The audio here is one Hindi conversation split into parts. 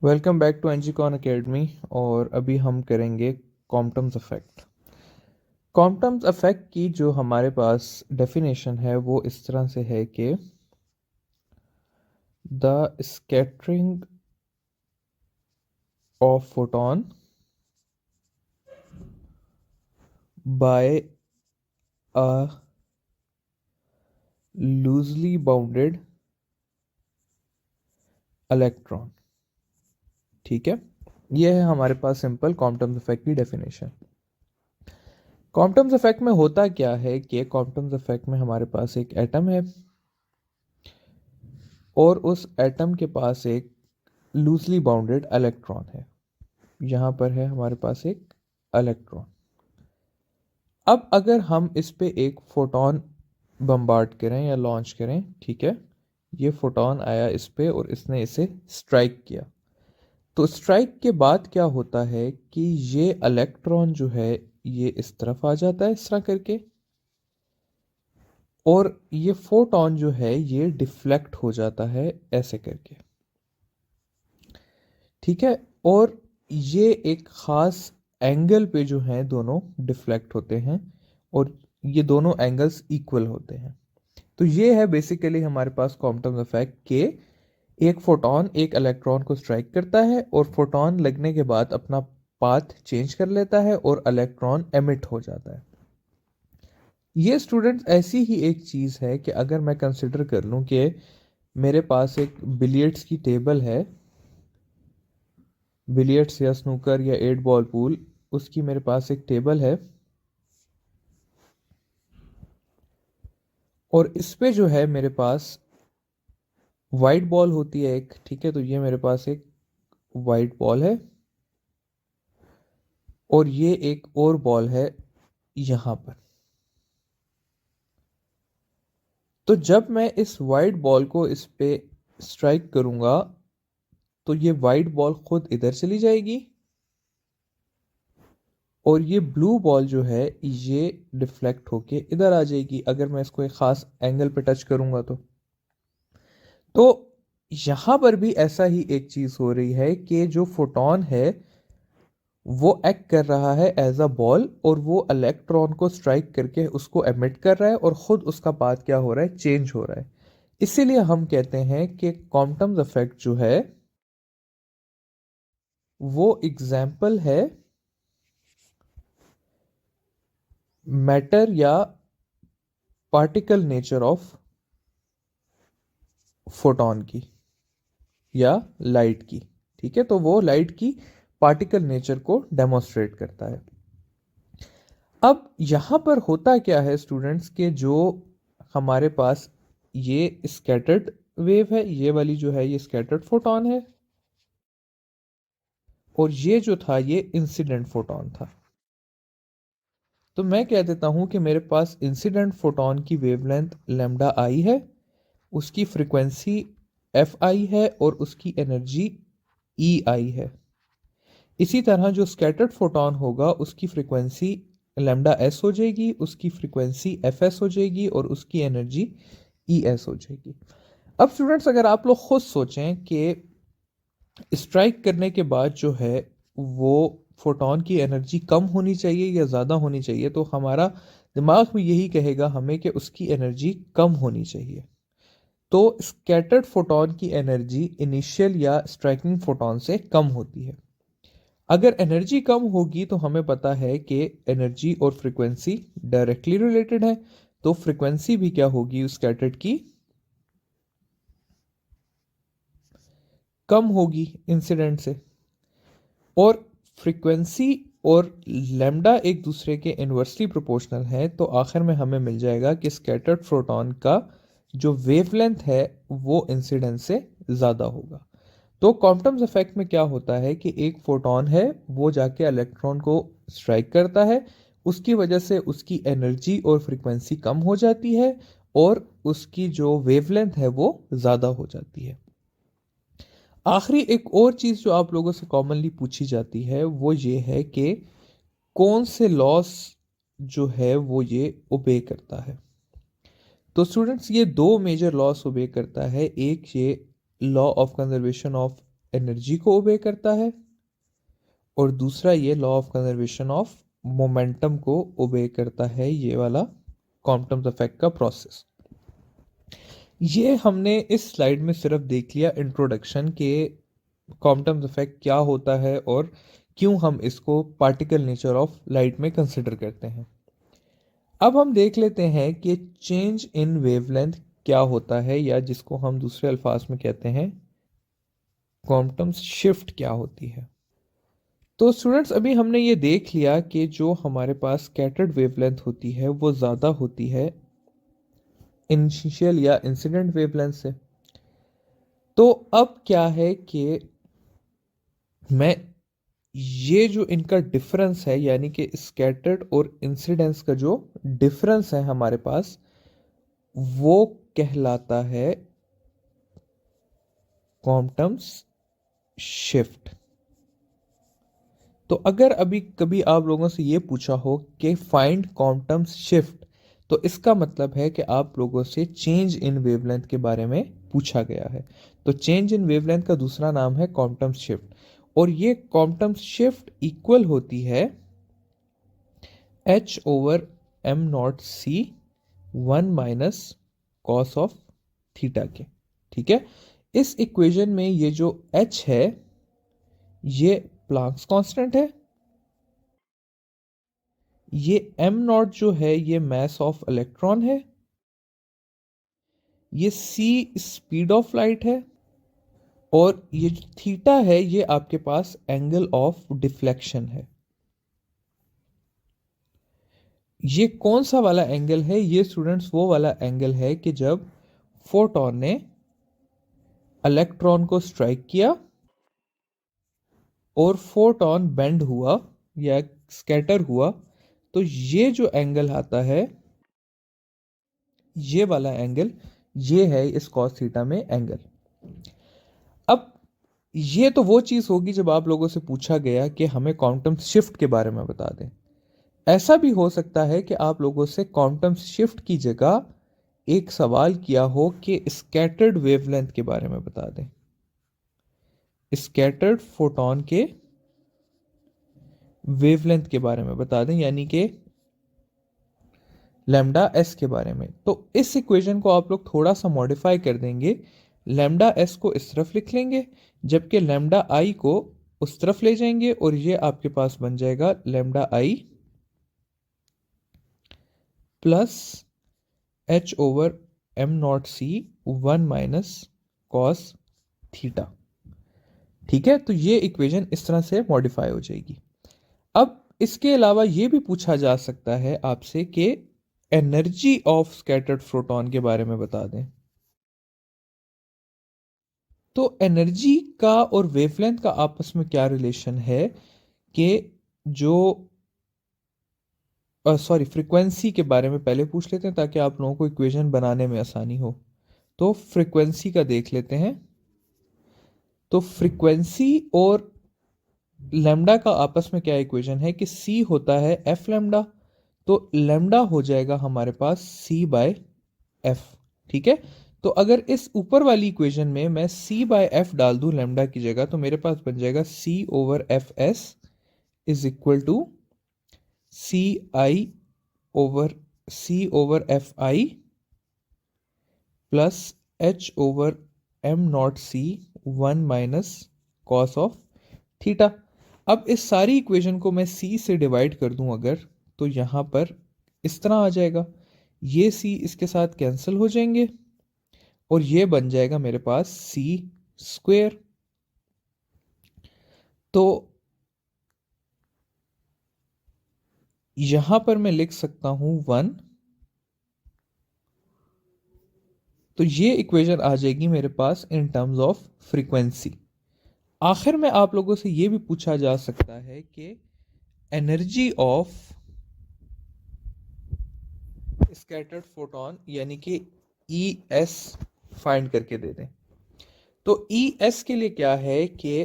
Welcome back to NGCon academy. और अभी हम करेंगे क्वांटम्स इफेक्ट। क्वांटम्स इफेक्ट की जो हमारे पास डेफिनेशन है वो इस तरह से है कि the scattering of photon by a loosely bounded electron. ठीक है, ये है हमारे पास सिंपल क्वांटम्स इफेक्ट की डेफिनेशन। क्वांटम्स इफेक्ट में होता क्या है कि क्वांटम्स इफेक्ट में हमारे पास एक एटम है और उस एटम के पास एक लूजली बाउंडेड इलेक्ट्रॉन है। यहाँ पर है हमारे पास एक इलेक्ट्रॉन। अब अगर हम इस पे एक फोटोन बम्बार्ड करें या लॉन्च करें, ठीक है, ये फोटोन आया इस पे और इसने इसे स्ट्राइक किया, तो स्ट्राइक के बाद क्या होता है कि ये इलेक्ट्रॉन जो है ये इस तरफ आ जाता है इस तरह करके, और ये फोटोन जो है ये डिफ्लेक्ट हो जाता है ऐसे करके। ठीक है, और ये एक ख़ास एंगल पे जो है दोनों डिफ्लेक्ट होते हैं और ये दोनों एंगल्स इक्वल होते हैं। तो ये है बेसिकली हमारे पास क्वांटम इफेक्ट के एक फोटोन एक इलेक्ट्रॉन को स्ट्राइक करता है और फोटोन लगने के बाद अपना पाथ चेंज कर लेता है और इलेक्ट्रॉन एमिट हो जाता है। ये स्टूडेंट्स ऐसी ही एक चीज़ है कि अगर मैं कंसिडर कर लूँ कि मेरे पास एक बिलियर्ड्स की टेबल है, बिलियर्ड्स या स्नूकर या 8 बॉल पूल, उसकी मेरे पास एक टेबल है और इस पे जो है मेरे पास वाइट बॉल होती है एक। ठीक है, तो ये मेरे पास एक वाइट बॉल है और ये एक और बॉल है यहाँ पर। तो जब मैं इस वाइट बॉल को इस पे स्ट्राइक करूँगा तो ये वाइट बॉल खुद इधर चली जाएगी और ये ब्लू बॉल जो है ये डिफ्लेक्ट होके इधर आ जाएगी अगर मैं इसको एक ख़ास एंगल पे टच करूँगा तो यहाँ पर भी ऐसा ही एक चीज़ हो रही है कि जो फोटोन है वो एक्ट कर रहा है एज अ बॉल और वो इलेक्ट्रॉन को स्ट्राइक करके उसको एमिट कर रहा है और ख़ुद उसका पाथ क्या हो रहा है, चेंज हो रहा है। इसीलिए हम कहते हैं कि क्वांटम इफेक्ट जो है वो एग्जाम्पल है मैटर या पार्टिकल नेचर ऑफ फोटोन की या लाइट की। ठीक है, तो वो लाइट की पार्टिकल नेचर को डेमोन्स्ट्रेट करता है। अब यहाँ पर होता क्या है स्टूडेंट्स के जो हमारे पास ये स्कैटर्ड वेव है, ये वाली जो है ये स्कैटर्ड फोटोन है और ये जो था ये इंसिडेंट फोटोन था। तो मैं कह देता हूँ कि मेरे पास इंसिडेंट फोटोन की वेवलेंथ लैम्डा आई है, उसकी फ्रीक्वेंसी एफ आई है और उसकी एनर्जी ई आई है। इसी तरह जो स्कैटर्ड फोटोन होगा उसकी फ्रीक्वेंसी लैम्डा एस हो जाएगी, उसकी फ्रीक्वेंसी एफ एस हो जाएगी और उसकी एनर्जी ई एस हो जाएगी। अब स्टूडेंट्स अगर आप लोग खुद सोचें कि स्ट्राइक करने के बाद जो है वो फोटोन की एनर्जी कम होनी चाहिए या ज़्यादा होनी चाहिए, तो हमारा दिमाग में यही कहेगा हमें कि उसकी एनर्जी कम होनी चाहिए। तो स्कैटर्ड फोटोन की एनर्जी इनिशियल या स्ट्राइकिंग फोटोन से कम होती है। अगर एनर्जी कम होगी तो हमें पता है कि एनर्जी और फ्रीक्वेंसी डायरेक्टली रिलेटेड है, तो फ्रीक्वेंसी भी क्या होगी स्कैटर्ड की, कम होगी इंसिडेंट से। और फ्रीक्वेंसी और लैम्डा एक दूसरे के इन्वर्सली प्रोपोर्शनल है, तो आखिर में हमें मिल जाएगा कि स्कैटर्ड फोटोन का जो वेवलेंथ है वो इंसिडेंस से ज़्यादा होगा। तो क्वांटम इफेक्ट में क्या होता है कि एक फोटोन है वो जाके इलेक्ट्रॉन को स्ट्राइक करता है, उसकी वजह से उसकी एनर्जी और फ्रीक्वेंसी कम हो जाती है और उसकी जो वेवलेंथ है वो ज़्यादा हो जाती है। आखिरी एक और चीज़ जो आप लोगों से कॉमनली पूछी जाती है वो ये है कि कौन से लॉस जो है वो ये ओबे करता है। तो स्टूडेंट्स ये दो मेजर लॉस ओबे करता है। एक ये law of conservation of energy को ओबे करता है, और दूसरा ये law of conservation of momentum को ओबे करता है, ये वाला क्वांटम इफेक्ट का प्रोसेस। ये हमने इस स्लाइड में सिर्फ देख लिया इंट्रोडक्शन के क्वांटम इफेक्ट क्या होता है और क्यों हम इसको पार्टिकल नेचर ऑफ लाइट में कंसिडर करते हैं। अब हम देख लेते हैं कि चेंज इन वेवलेंथ क्या होता है, या जिसको हम दूसरे अल्फाज में कहते हैं क्वांटम शिफ्ट क्या होती है। तो स्टूडेंट्स, अभी हमने ये देख लिया कि जो हमारे पास स्कैटर्ड वेवलेंथ होती है वो ज़्यादा होती है इनिशियल या इंसिडेंट वेवलेंथ से। तो अब क्या है कि मैं ये जो इनका डिफरेंस है, यानी कि स्कैटर्ड और इंसिडेंस का जो डिफरेंस है हमारे पास, वो कहलाता है क्वांटम शिफ्ट। तो अगर अभी कभी आप लोगों से ये पूछा हो कि फाइंड क्वांटम शिफ्ट, तो इसका मतलब है कि आप लोगों से चेंज इन वेवलेंथ के बारे में पूछा गया है। तो चेंज इन वेवलेंथ का दूसरा नाम है क्वांटम शिफ्ट, और ये क्वांटम शिफ्ट इक्वल होती है h over M not C 1 minus cos of theta के। ठीक है, इस इक्वेशन में ये जो h है ये प्लांक्स कांस्टेंट है, ये m नॉट जो है ये मास ऑफ इलेक्ट्रॉन है, ये c स्पीड ऑफ लाइट है, और ये जो थीटा है ये आपके पास एंगल ऑफ डिफ्लेक्शन है। ये कौन सा वाला एंगल है? ये स्टूडेंट्स वो वाला एंगल है कि जब फोटोन ने इलेक्ट्रॉन को स्ट्राइक किया और फोटोन बेंड हुआ या स्कैटर हुआ, तो ये जो एंगल आता है, ये वाला एंगल, ये है इस कॉस थीटा में एंगल। अब ये तो वो चीज होगी जब आप लोगों से पूछा गया कि हमें क्वांटम शिफ्ट के बारे में बता दें। ऐसा भी हो सकता है कि आप लोगों से क्वांटम शिफ्ट की जगह एक सवाल किया हो कि स्कैटर्ड वेवलेंथ के बारे में बता दें, स्कैटर्ड फोटोन के वेवलेंथ के बारे में बता दें, यानी कि लैम्डा एस के बारे में। तो इस इक्वेशन को आप लोग थोड़ा सा मॉडिफाई कर देंगे, लैम्डा एस को इस तरफ लिख लेंगे, जबकि लैम्डा आई को उस तरफ ले जाएंगे, और ये आपके पास बन जाएगा lambda I plus H over M not C 1 minus cos theta. ठीक है, तो ये इक्वेशन इस तरह से मॉडिफाई हो जाएगी। अब इसके अलावा ये भी पूछा जा सकता है आपसे कि एनर्जी ऑफ स्कैटर्ड फोटोन के बारे में बता दें। तो एनर्जी का और वेवलेंथ का आपस में क्या रिलेशन है कि जो सॉरी फ्रीक्वेंसी के बारे में पहले पूछ लेते हैं ताकि आप लोगों को इक्वेशन बनाने में आसानी हो। तो फ्रीक्वेंसी का देख लेते हैं। तो फ्रीक्वेंसी और लैम्डा का आपस में क्या इक्वेशन है कि c होता है एफ लैम्डा, तो लैम्डा हो जाएगा हमारे पास c बाय एफ। ठीक है, तो अगर इस ऊपर वाली इक्वेशन में मैं c बाय एफ डाल दूं लैम्डा की जगह, तो मेरे पास बन जाएगा c over F S is equal to C I over c over F I plus h over M not C 1 minus cos of theta. अब इस सारी इक्वेशन को मैं c से डिवाइड कर दूं अगर, तो यहां पर इस तरह आ जाएगा, ये c इसके साथ कैंसिल हो जाएंगे और ये बन जाएगा मेरे पास c स्क्वेयर। तो यहां पर मैं लिख सकता हूं 1। तो ये इक्वेशन आ जाएगी मेरे पास इन टर्म्स ऑफ फ्रीक्वेंसी। आखिर में आप लोगों से ये भी पूछा जा सकता है कि एनर्जी ऑफ स्कैटर्ड फोटोन यानी कि ई एस फाइंड करके दे दें। तो ई एस के लिए क्या है कि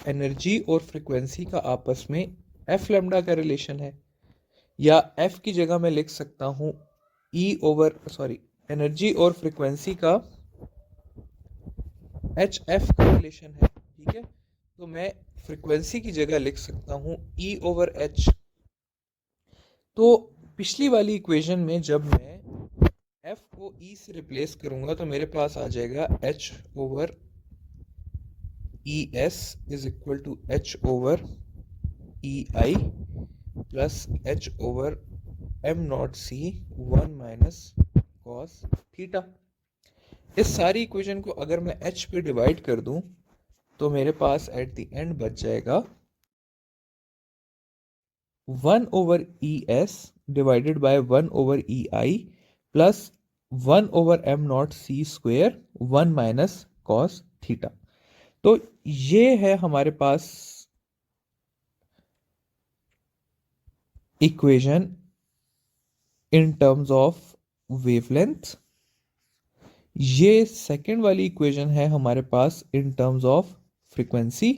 एनर्जी और फ्रीक्वेंसी का आपस में एफ लैम्डा का रिलेशन है, या एफ की जगह मैं लिख सकता हूं एनर्जी और फ्रीक्वेंसी का एच एफ का रिलेशन है, ठीक है, तो मैं फ्रीक्वेंसी की जगह लिख सकता हूँ ई ओवर एच। तो पिछली वाली इक्वेशन में जब मैं एफ को ई से रिप्लेस करूंगा तो मेरे पास आ जाएगा H over E S is equal to H over E I plus H over M not C one minus cos theta. इस सारी इक्वेशन को अगर मैं एच पे डिवाइड कर दूं तो मेरे पास एट द एंड बच जाएगा 1 over E S divided by 1 over E I plus 1 over M not C square 1 minus cos theta. तो ये है हमारे पास equation in terms of wavelength. ये सेकंड वाली इक्वेशन है हमारे पास इन टर्म्स ऑफ फ्रीक्वेंसी,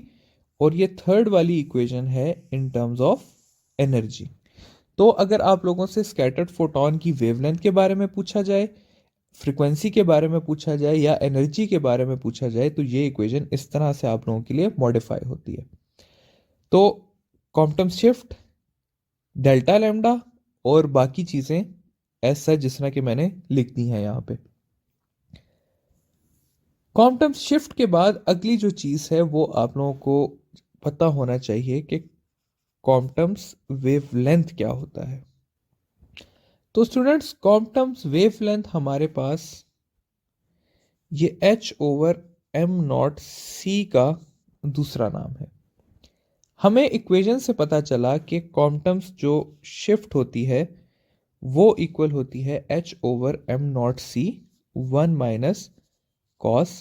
और ये थर्ड वाली इक्वेशन है इन टर्म्स ऑफ एनर्जी। तो अगर आप लोगों से स्कैटर्ड फोटॉन की वेवलेंथ के बारे में पूछा जाए, फ्रीक्वेंसी के बारे में पूछा जाए या एनर्जी के बारे में पूछा जाए तो ये इक्वेशन इस तरह से आप लोगों के लिए मॉडिफाई होती है। तो क्वांटम शिफ्ट, डेल्टा लैम्डा और बाकी चीज़ें ऐसा जिस तरह कि मैंने लिख दी हैं यहाँ पे। क्वांटम शिफ्ट के बाद अगली जो चीज़ है वो आप लोगों को पता होना चाहिए कि क्वांटम्स वेवलेंथ क्या होता है। तो स्टूडेंट्स, क्वांटम्स वेवलेंथ हमारे पास ये h over M not C का दूसरा नाम है। हमें इक्वेशन से पता चला कि क्वांटम्स जो शिफ्ट होती है वो इक्वल होती है h over M not C one minus cos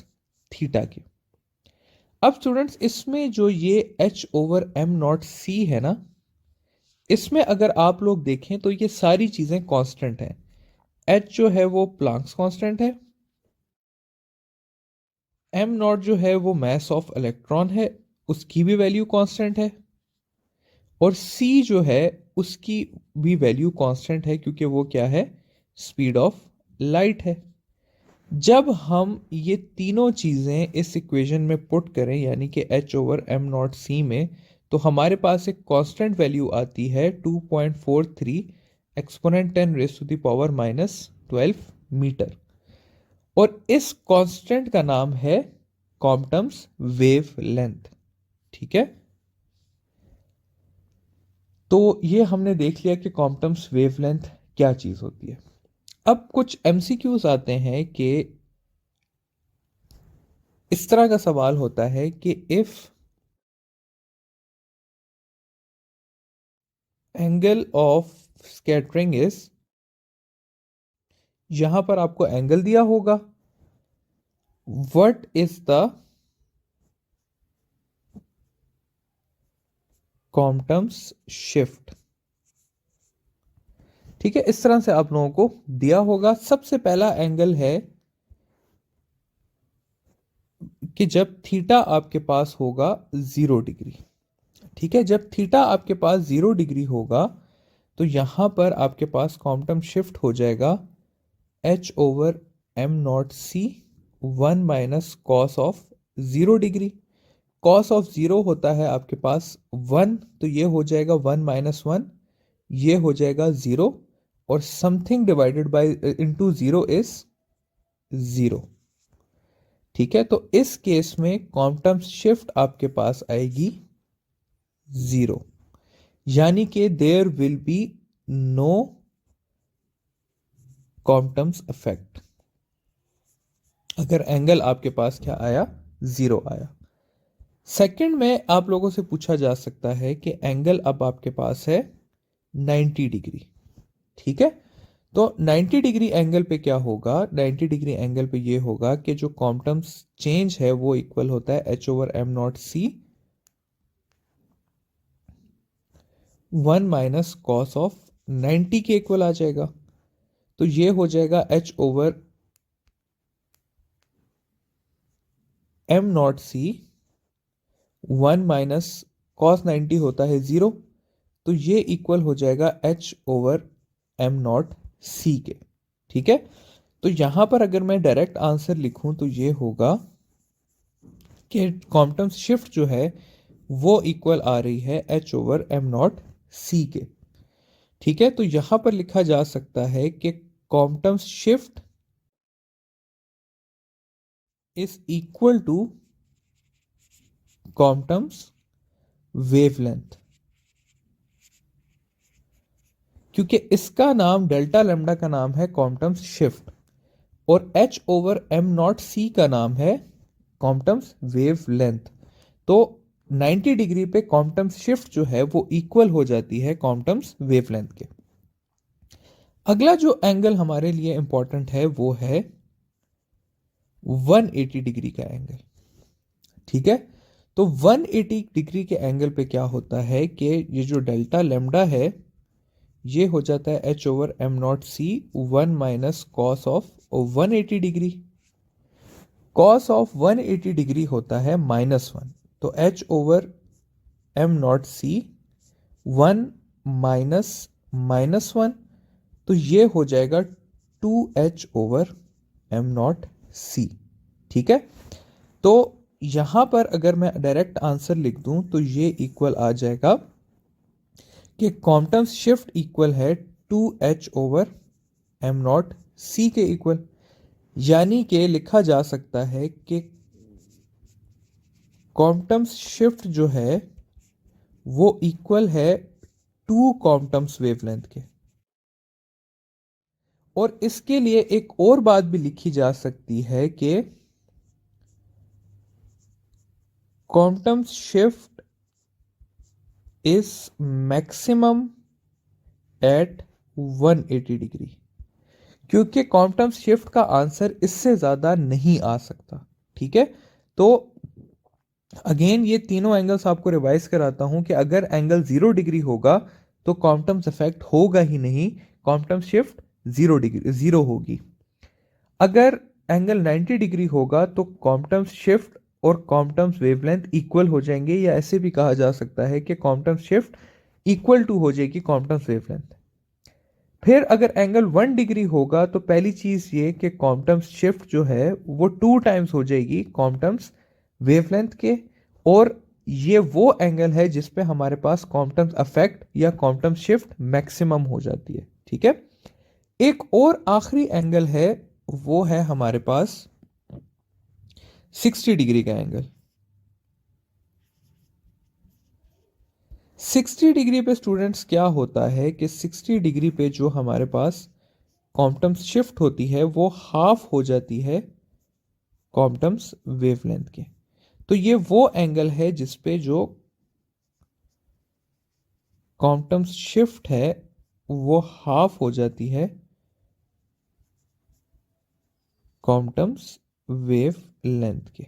theta की। अब स्टूडेंट्स, इसमें जो ये h over M not C है ना, इसमें अगर आप लोग देखें तो ये सारी चीज़ें कांस्टेंट हैं। h जो है वो प्लांक्स कांस्टेंट है, m नॉट जो है वो मास ऑफ इलेक्ट्रॉन है, उसकी भी वैल्यू कांस्टेंट है, और c जो है उसकी भी वैल्यू कांस्टेंट है क्योंकि वो क्या है, स्पीड ऑफ लाइट है। जब हम ये तीनों चीज़ें इस इक्वेशन में पुट करें यानी कि h ओवर एम नॉट सी में, तो हमारे पास एक कांस्टेंट वैल्यू आती है 2.43 exponent 10 raise to the power minus 12 metre, और इस कांस्टेंट का नाम है क्वांटम्स वेव लेंथ। ठीक है, तो ये हमने देख लिया कि क्वांटम्स वेवलेंथ क्या चीज होती है। अब कुछ एमसीक्यूज आते हैं कि इस तरह का सवाल होता है कि if angle of scattering is, यहां पर आपको एंगल दिया होगा, what is the quantums shift. ठीक है, इस तरह से आप लोगों को दिया होगा। सबसे पहला एंगल है कि जब थीटा आपके पास होगा 0 डिग्री। ठीक है, जब थीटा आपके पास 0 डिग्री होगा तो यहां पर आपके पास क्वांटम शिफ्ट हो जाएगा h over M not C one minus cos of 0 degree. Cos of 0 होता है आपके पास 1, तो ये हो जाएगा 1 - 1, ये हो जाएगा 0, और something divided by into 0 is 0। ठीक है, तो इस केस में क्वांटम शिफ्ट आपके पास आएगी 0, यानी कि there will be no quantums effect अगर एंगल आपके पास क्या आया, 0 आया। सेकंड में आप लोगों से पूछा जा सकता है कि एंगल अब आपके पास है 90 डिग्री। ठीक है, तो 90 डिग्री एंगल पे क्या होगा, 90 डिग्री एंगल पे ये होगा कि जो क्वांटम्स चेंज है वो इक्वल होता है h over M not C one minus cos of 90 के इक्वल आ जाएगा। तो ये हो जाएगा h over M not C one minus cos 90 होता है 0, तो ये इक्वल हो जाएगा h ओवर एम नॉट सी के। ठीक है, तो यहां पर अगर मैं डायरेक्ट आंसर लिखूं तो ये होगा कि क्वांटम शिफ्ट जो है वो इक्वल आ रही है h ओवर एम नॉट सी के। ठीक है, तो यहां पर लिखा जा सकता है कि quantum shift is equal to quantum wavelength, क्योंकि इसका नाम डेल्टा लैम्डा का नाम है क्वांटम शिफ्ट और h over M not C का नाम है क्वांटम वेवलेंथ। तो 90 डिग्री पे क्वांटम शिफ्ट जो है वो इक्वल हो जाती है क्वांटम वेवलेंथ के। अगला जो एंगल हमारे लिए इंपॉर्टेंट है वो है 180 डिग्री का एंगल। ठीक है, तो 180 डिग्री के एंगल पे क्या होता है कि ये जो डेल्टा लैम्डा है ये हो जाता है h over M not C 1 minus cos of 180 degree. Cos of 180 degree होता है -1, तो h over M not C 1 minus -1, तो ये हो जाएगा 2h ओवर एम नॉट सी। ठीक है, तो यहां पर अगर मैं डायरेक्ट आंसर लिख दूं तो ये इक्वल आ जाएगा कि क्वांटम शिफ्ट इक्वल है 2h ओवर एम नॉट सी के इक्वल। यानी कि लिखा जा सकता है कि क्वांटम शिफ्ट जो है वो इक्वल है 2 क्वांटम वेवलेंथ के। और इसके लिए एक और बात भी लिखी जा सकती है कि quantum shift is maximum at 180 degree, क्योंकि क्वांटम शिफ्ट का आंसर इससे ज्यादा नहीं आ सकता। ठीक है, तो अगेन ये तीनों एंगल्स आपको रिवाइज कराता हूं कि अगर एंगल 0 डिग्री होगा तो क्वांटम इफेक्ट होगा ही नहीं, क्वांटम शिफ्ट 0 डिग्री 0 होगी। अगर एंगल 90 डिग्री होगा तो क्वांटम शिफ्ट और क्वांटम वेवलेंथ इक्वल हो जाएंगे, या ऐसे भी कहा जा सकता है कि क्वांटम शिफ्ट इक्वल टू हो जाएगी क्वांटम वेवलेंथ। फिर अगर एंगल 1 डिग्री होगा तो पहली चीज ये कि क्वांटम शिफ्ट जो है वो 2 टाइम्स हो जाएगी क्वांटम वेवलेंथ के, और ये वो एंगल है जिस पे हमारे पास क्वांटम इफेक्ट या क्वांटम शिफ्ट मैक्सिमम हो जाती है। ठीक है, एक और आखिरी एंगल है, वो है हमारे पास 60 डिग्री का एंगल। 60 डिग्री पे स्टूडेंट्स क्या होता है कि 60 डिग्री पे जो हमारे पास क्वांटम शिफ्ट होती है वो हाफ हो जाती है क्वांटम वेवलेंथ के। तो ये वो एंगल है जिसपे जो क्वांटम शिफ्ट है वो हाफ हो जाती है क्वांटम वेवलेंथ के।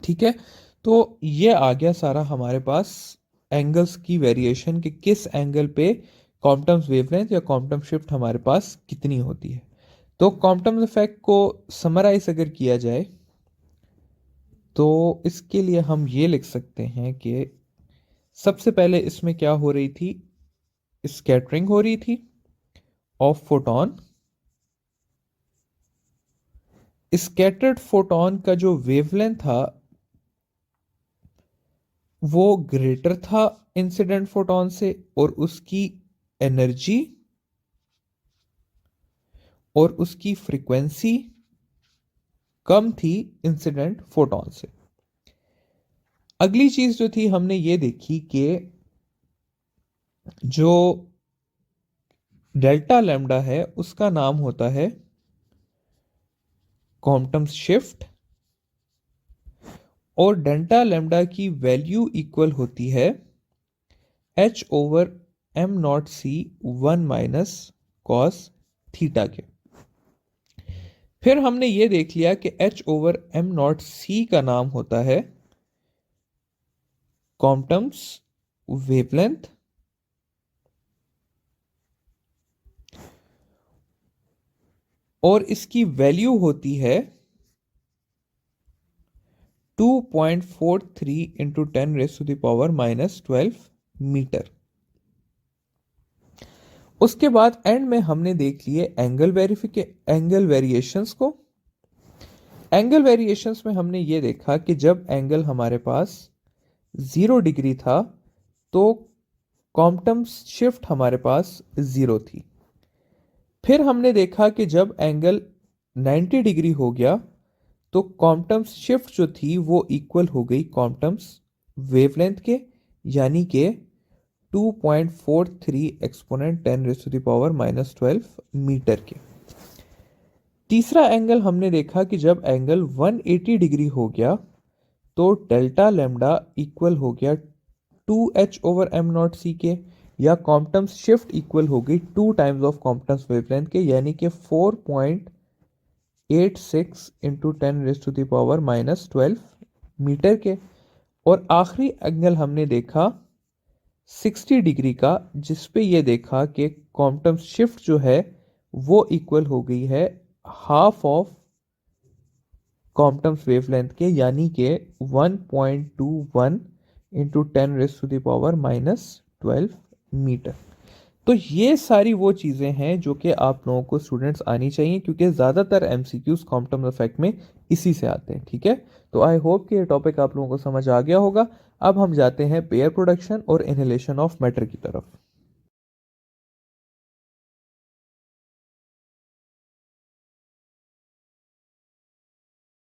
ठीक है, तो ये आ गया सारा हमारे पास एंगल्स की वेरिएशन कि किस एंगल पे क्वांटम वेवलेंथ या क्वांटम शिफ्ट हमारे पास कितनी होती है। तो क्वांटम इफेक्ट को समराइज अगर किया जाए तो इसके लिए हम ये लिख सकते हैं कि सबसे पहले इसमें क्या हो रही थी, स्कैटरिंग हो रही थी ऑफ फोटोन। स्कैटर्ड फोटोन का जो वेवलेंथ था वो ग्रेटर था इंसिडेंट फोटोन से, और उसकी एनर्जी और उसकी फ्रीक्वेंसी कम थी इंसिडेंट फोटोन से। अगली चीज जो थी हमने ये देखी कि जो डेल्टा लैम्डा है उसका नाम होता है क्वांटम शिफ्ट, और डेल्टा लैम्डा की वैल्यू इक्वल होती है h over M not C 1 minus cos theta के। फिर हमने ये देख लिया कि h over M not C का नाम होता है क्वांटम वेवलेंथ, और इसकी वैल्यू होती है 2.43 into 10 raise to the power -12 metre. उसके बाद एंड में हमने देख लिए एंगल वेरिएशंस को। एंगल वेरिएशंस में हमने ये देखा कि जब एंगल हमारे पास 0 डिग्री था तो क्वांटम शिफ्ट हमारे पास 0 थी। फिर हमने देखा कि जब एंगल 90 डिग्री हो गया तो क्वांटम शिफ्ट जो थी वो इक्वल हो गई क्वांटम वेवलेंथ के, यानी कि 2.43 एक्सपोनेंट 10⁻⁻12 मीटर के। तीसरा एंगल हमने देखा कि जब एंगल 180 डिग्री हो गया तो डेल्टा लैम्डा इक्वल हो गया 2h/m0c के, या क्वांटम शिफ्ट इक्वल हो गई 2 टाइम्स ऑफ क्वांटम वेवलेंथ के, यानी कि 4.86 इंटू 10⁻⁻12 मीटर के। और आखिरी एंगल हमने देखा 60 डिग्री का, जिस पे ये देखा कि क्वांटम शिफ्ट जो है वो इक्वल हो गई है हाफ ऑफ क्वांटम वेवलेंथ के, यानी कि 1.21 इंटू 10⁻⁻12 मीटर। तो ये सारी वो चीज़ें हैं जो कि आप लोगों को स्टूडेंट्स आनी चाहिए, क्योंकि ज़्यादातर एमसीक्यूज क्वांटम इफेक्ट में इसी से आते हैं। ठीक है, तो आई होप कि ये टॉपिक आप लोगों को समझ आ गया होगा। अब हम जाते हैं पेयर प्रोडक्शन और इनहेलेशन ऑफ मैटर की तरफ।